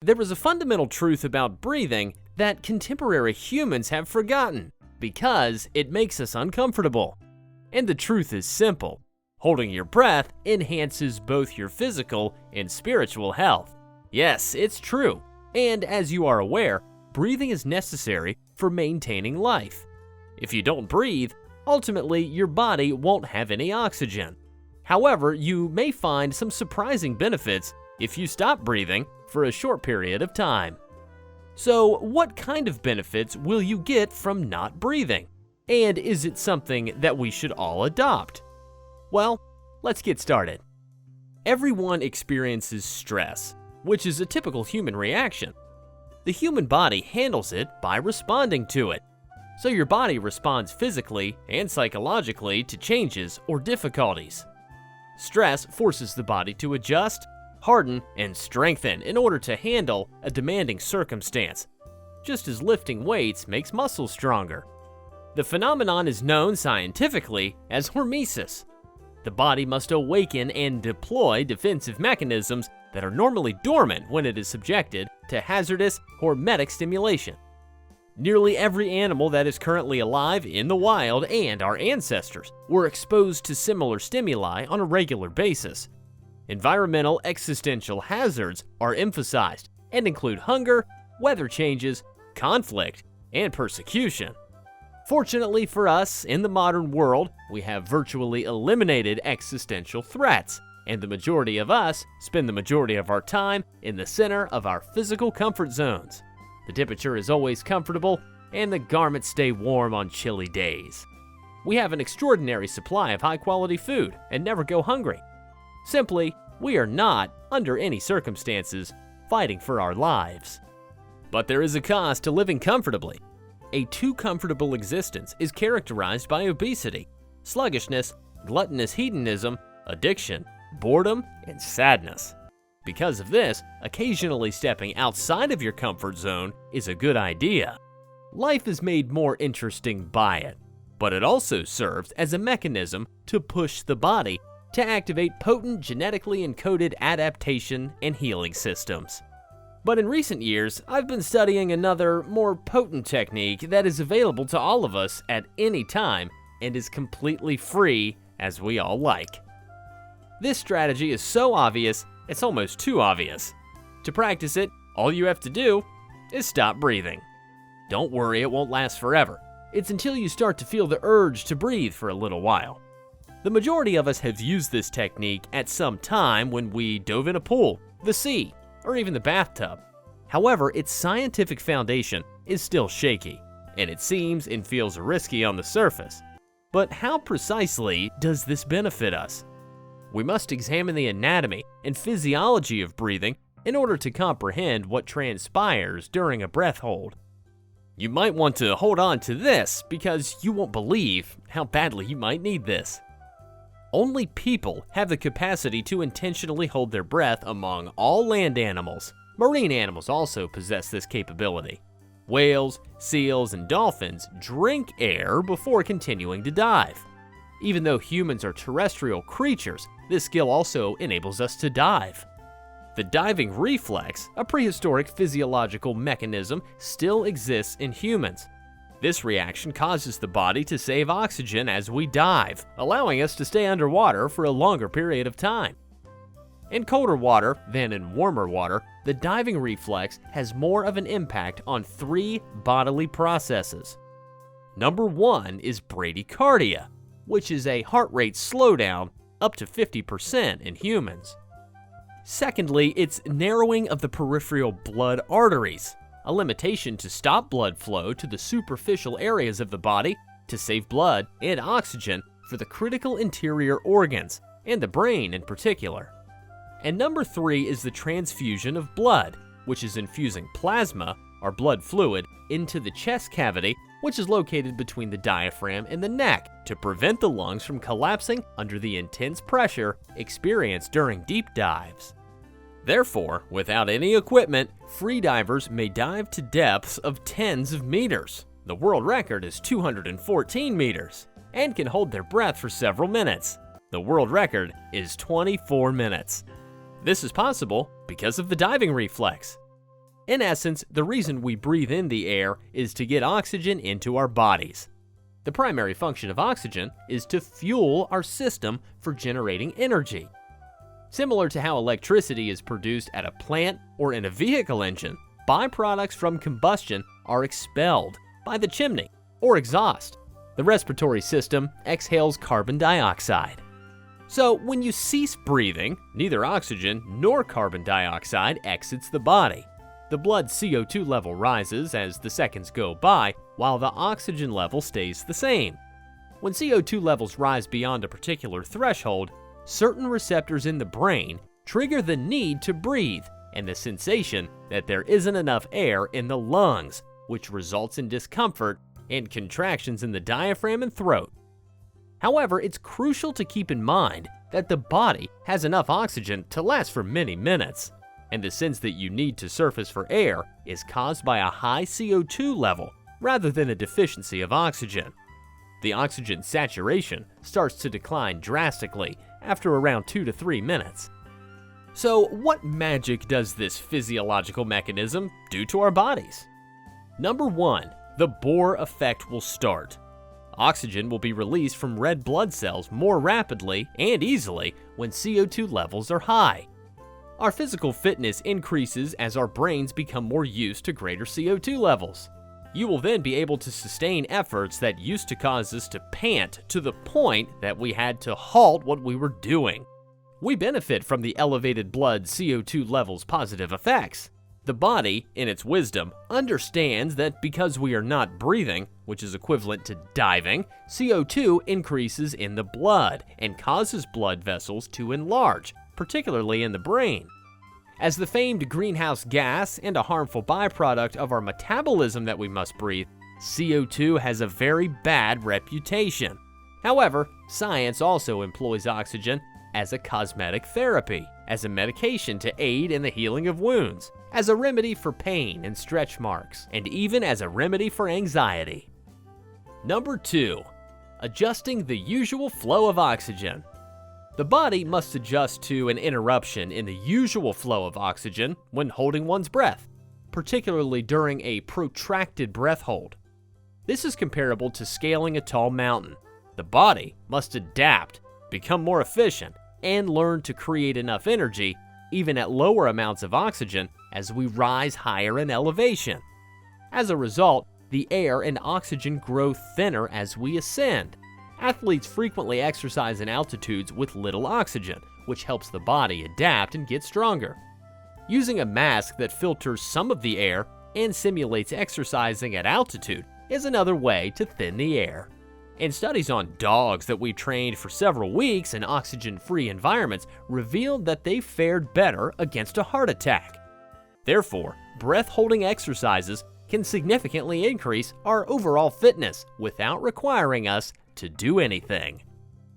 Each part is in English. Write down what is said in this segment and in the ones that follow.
There is a fundamental truth about breathing that contemporary humans have forgotten because it makes us uncomfortable. And the truth is simple. Holding your breath enhances both your physical and spiritual health. Yes, it's true. And as you are aware, breathing is necessary for maintaining life. If you don't breathe, ultimately your body won't have any oxygen. However, you may find some surprising benefits if you stop breathing for a short period of time. So, what kind of benefits will you get from not breathing? And is it something that we should all adopt? Well, let's get started. Everyone experiences stress, which is a typical human reaction. The human body handles it by responding to it. So your body responds physically and psychologically to changes or difficulties. Stress forces the body to adjust, harden, and strengthen in order to handle a demanding circumstance, just as lifting weights makes muscles stronger. The phenomenon is known scientifically as hormesis. The body must awaken and deploy defensive mechanisms that are normally dormant when it is subjected to hazardous hormetic stimulation. Nearly every animal that is currently alive in the wild and our ancestors were exposed to similar stimuli on a regular basis. Environmental existential hazards are emphasized and include hunger, weather changes, conflict, and persecution. Fortunately for us, in the modern world, we have virtually eliminated existential threats, and the majority of us spend the majority of our time in the center of our physical comfort zones. The temperature is always comfortable, and the garments stay warm on chilly days. We have an extraordinary supply of high-quality food and never go hungry. Simply, we are not, under any circumstances, fighting for our lives. But there is a cost to living comfortably. A too comfortable existence is characterized by obesity, sluggishness, gluttonous hedonism, addiction, boredom, and sadness. Because of this, occasionally stepping outside of your comfort zone is a good idea. Life is made more interesting by it, but it also serves as a mechanism to push the body to activate potent genetically encoded adaptation and healing systems. But in recent years, I've been studying another, more potent technique that is available to all of us at any time and is completely free, as we all like. This strategy is so obvious, it's almost too obvious. To practice it, all you have to do is stop breathing. Don't worry, it won't last forever. It's until you start to feel the urge to breathe for a little while. The majority of us have used this technique at some time when we dove in a pool, the sea, or even the bathtub. However, its scientific foundation is still shaky, and it seems and feels risky on the surface. But how precisely does this benefit us? We must examine the anatomy and physiology of breathing in order to comprehend what transpires during a breath hold. You might want to hold on to this because you won't believe how badly you might need this. Only people have the capacity to intentionally hold their breath among all land animals. Marine animals also possess this capability. Whales, seals, and dolphins drink air before continuing to dive. Even though humans are terrestrial creatures, this skill also enables us to dive. The diving reflex, a prehistoric physiological mechanism, still exists in humans. This reaction causes the body to save oxygen as we dive, allowing us to stay underwater for a longer period of time. In colder water than in warmer water, the diving reflex has more of an impact on 3 bodily processes. Number 1 is bradycardia, which is a heart rate slowdown up to 50% in humans. Secondly, it's narrowing of the peripheral blood arteries, a limitation to stop blood flow to the superficial areas of the body to save blood and oxygen for the critical interior organs, and the brain in particular. And number 3 is the transfusion of blood, which is infusing plasma, or blood fluid, into the chest cavity, which is located between the diaphragm and the neck, to prevent the lungs from collapsing under the intense pressure experienced during deep dives. Therefore, without any equipment, freedivers may dive to depths of tens of meters. The world record is 214 meters, and can hold their breath for several minutes. The world record is 24 minutes. This is possible because of the diving reflex. In essence, the reason we breathe in the air is to get oxygen into our bodies. The primary function of oxygen is to fuel our system for generating energy. Similar to how electricity is produced at a plant or in a vehicle engine, byproducts from combustion are expelled by the chimney or exhaust. The respiratory system exhales carbon dioxide. So when you cease breathing, neither oxygen nor carbon dioxide exits the body. The blood CO2 level rises as the seconds go by, while the oxygen level stays the same. When CO2 levels rise beyond a particular threshold, certain receptors in the brain trigger the need to breathe and the sensation that there isn't enough air in the lungs, which results in discomfort and contractions in the diaphragm and throat. However, it's crucial to keep in mind that the body has enough oxygen to last for many minutes, and the sense that you need to surface for air is caused by a high CO2 level rather than a deficiency of oxygen. The oxygen saturation starts to decline drastically after around 2 to 3 minutes. So, what magic does this physiological mechanism do to our bodies? Number 1, the Bohr effect will start. Oxygen will be released from red blood cells more rapidly and easily when CO2 levels are high. Our physical fitness increases as our brains become more used to greater CO2 levels. You will then be able to sustain efforts that used to cause us to pant to the point that we had to halt what we were doing. We benefit from the elevated blood CO2 levels' positive effects. The body, in its wisdom, understands that because we are not breathing, which is equivalent to diving, CO2 increases in the blood and causes blood vessels to enlarge, particularly in the brain. As the famed greenhouse gas and a harmful byproduct of our metabolism that we must breathe, CO2 has a very bad reputation. However, science also employs oxygen as a cosmetic therapy, as a medication to aid in the healing of wounds, as a remedy for pain and stretch marks, and even as a remedy for anxiety. Number 2, adjusting the usual flow of oxygen. The body must adjust to an interruption in the usual flow of oxygen when holding one's breath, particularly during a protracted breath hold. This is comparable to scaling a tall mountain. The body must adapt, become more efficient, and learn to create enough energy, even at lower amounts of oxygen, as we rise higher in elevation. As a result, the air and oxygen grow thinner as we ascend. Athletes frequently exercise in altitudes with little oxygen, which helps the body adapt and get stronger. Using a mask that filters some of the air and simulates exercising at altitude is another way to thin the air. And studies on dogs that we trained for several weeks in oxygen-free environments revealed that they fared better against a heart attack. Therefore, breath-holding exercises can significantly increase our overall fitness without requiring us to do anything.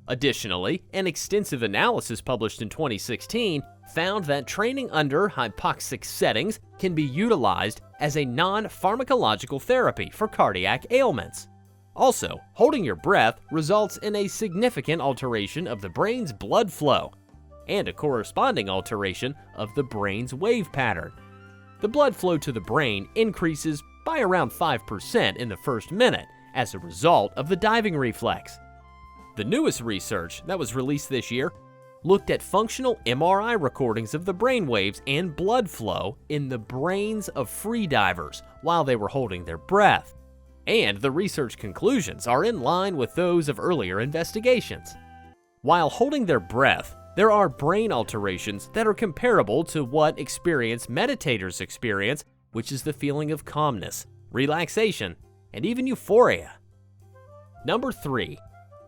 Additionally, an extensive analysis published in 2016 found that training under hypoxic settings can be utilized as a non-pharmacological therapy for cardiac ailments. Also, holding your breath results in a significant alteration of the brain's blood flow and a corresponding alteration of the brain's wave pattern. The blood flow to the brain increases by around 5% in the first minute as a result of the diving reflex. The newest research that was released this year looked at functional MRI recordings of the brain waves and blood flow in the brains of freedivers while they were holding their breath. And the research conclusions are in line with those of earlier investigations. While holding their breath, there are brain alterations that are comparable to what experienced meditators experience, which is the feeling of calmness, relaxation, and even euphoria. Number 3,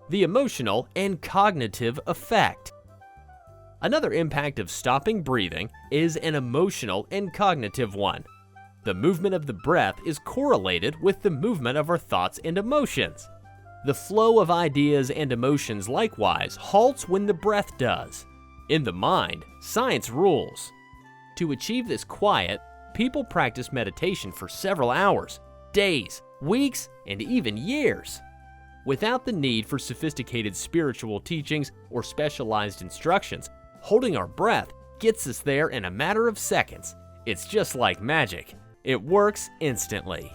the emotional and cognitive effect. Another impact of stopping breathing is an emotional and cognitive one. The movement of the breath is correlated with the movement of our thoughts and emotions. The flow of ideas and emotions likewise halts when the breath does. In the mind, science rules. To achieve this quiet, people practice meditation for several hours, days, weeks, and even years. Without the need for sophisticated spiritual teachings or specialized instructions, holding our breath gets us there in a matter of seconds. It's just like magic. It works instantly.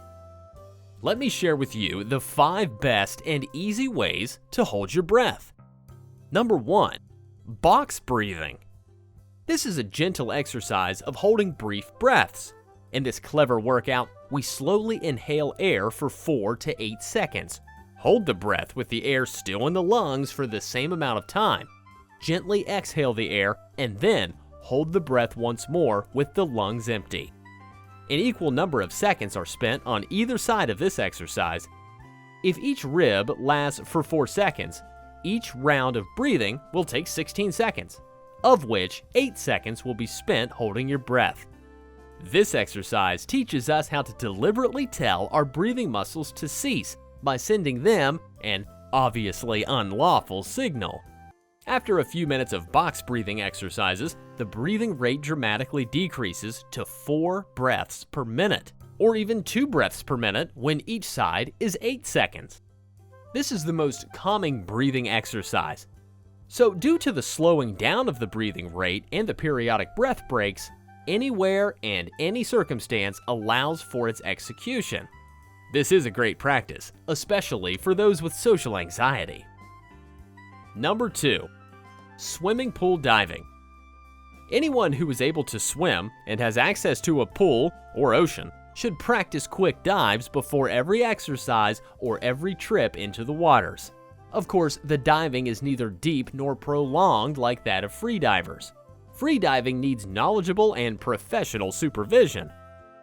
Let me share with you the 5 best and easy ways to hold your breath. Number 1. Box breathing. This is a gentle exercise of holding brief breaths. In this clever workout, we slowly inhale air for 4 to 8 seconds. Hold the breath with the air still in the lungs for the same amount of time. Gently exhale the air and then hold the breath once more with the lungs empty. An equal number of seconds are spent on either side of this exercise. If each rib lasts for 4 seconds, each round of breathing will take 16 seconds, of which 8 seconds will be spent holding your breath. This exercise teaches us how to deliberately tell our breathing muscles to cease by sending them an obviously unlawful signal. After a few minutes of box breathing exercises, the breathing rate dramatically decreases to 4 breaths per minute, or even 2 breaths per minute when each side is 8 seconds. This is the most calming breathing exercise. So due to the slowing down of the breathing rate and the periodic breath breaks, anywhere and any circumstance allows for its execution. This is a great practice, especially for those with social anxiety. Number 2. Swimming pool diving. Anyone who is able to swim and has access to a pool or ocean should practice quick dives before every exercise or every trip into the waters. Of course, the diving is neither deep nor prolonged like that of free divers. Free diving needs knowledgeable and professional supervision.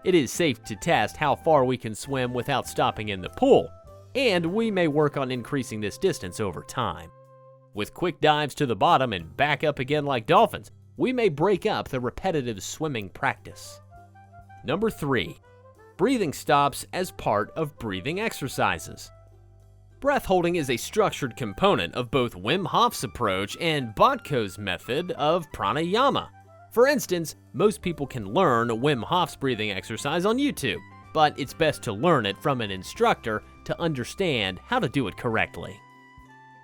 It is safe to test how far we can swim without stopping in the pool, and we may work on increasing this distance over time. With quick dives to the bottom and back up again like dolphins, we may break up the repetitive swimming practice. Number 3. Breathing stops as part of breathing exercises. Breath holding is a structured component of both Wim Hof's approach and Botko's method of pranayama. For instance, most people can learn Wim Hof's breathing exercise on YouTube, but it's best to learn it from an instructor to understand how to do it correctly.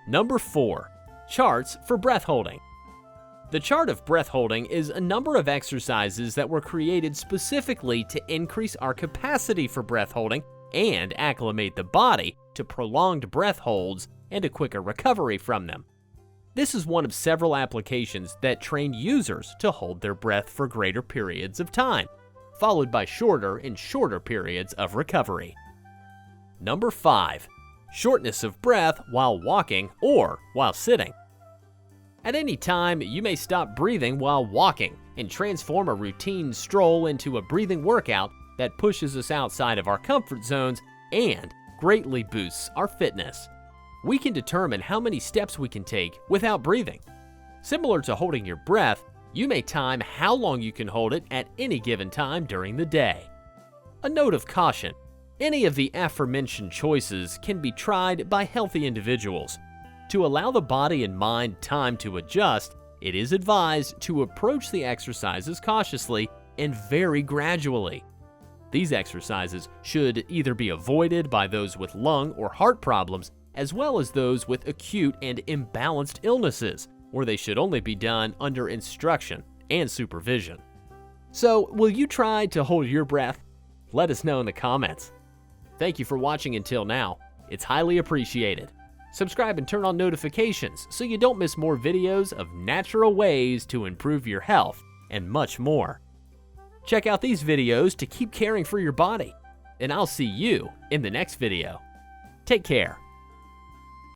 Number 4. Charts for breath holding. The chart of breath holding is a number of exercises that were created specifically to increase our capacity for breath holding and acclimate the body to prolonged breath holds and a quicker recovery from them. This is one of several applications that train users to hold their breath for greater periods of time, followed by shorter and shorter periods of recovery. Number 5. Shortness of breath while walking or while sitting. At any time, you may stop breathing while walking and transform a routine stroll into a breathing workout that pushes us outside of our comfort zones and greatly boosts our fitness. We can determine how many steps we can take without breathing. Similar to holding your breath, you may time how long you can hold it at any given time during the day. A note of caution: any of the aforementioned choices can be tried by healthy individuals. To allow the body and mind time to adjust, it is advised to approach the exercises cautiously and very gradually. These exercises should either be avoided by those with lung or heart problems, as well as those with acute and imbalanced illnesses, or they should only be done under instruction and supervision. So, will you try to hold your breath? Let us know in the comments. Thank you for watching until now. It's highly appreciated. Subscribe and turn on notifications so you don't miss more videos of natural ways to improve your health and much more. Check out these videos to keep caring for your body, and I'll see you in the next video. Take care.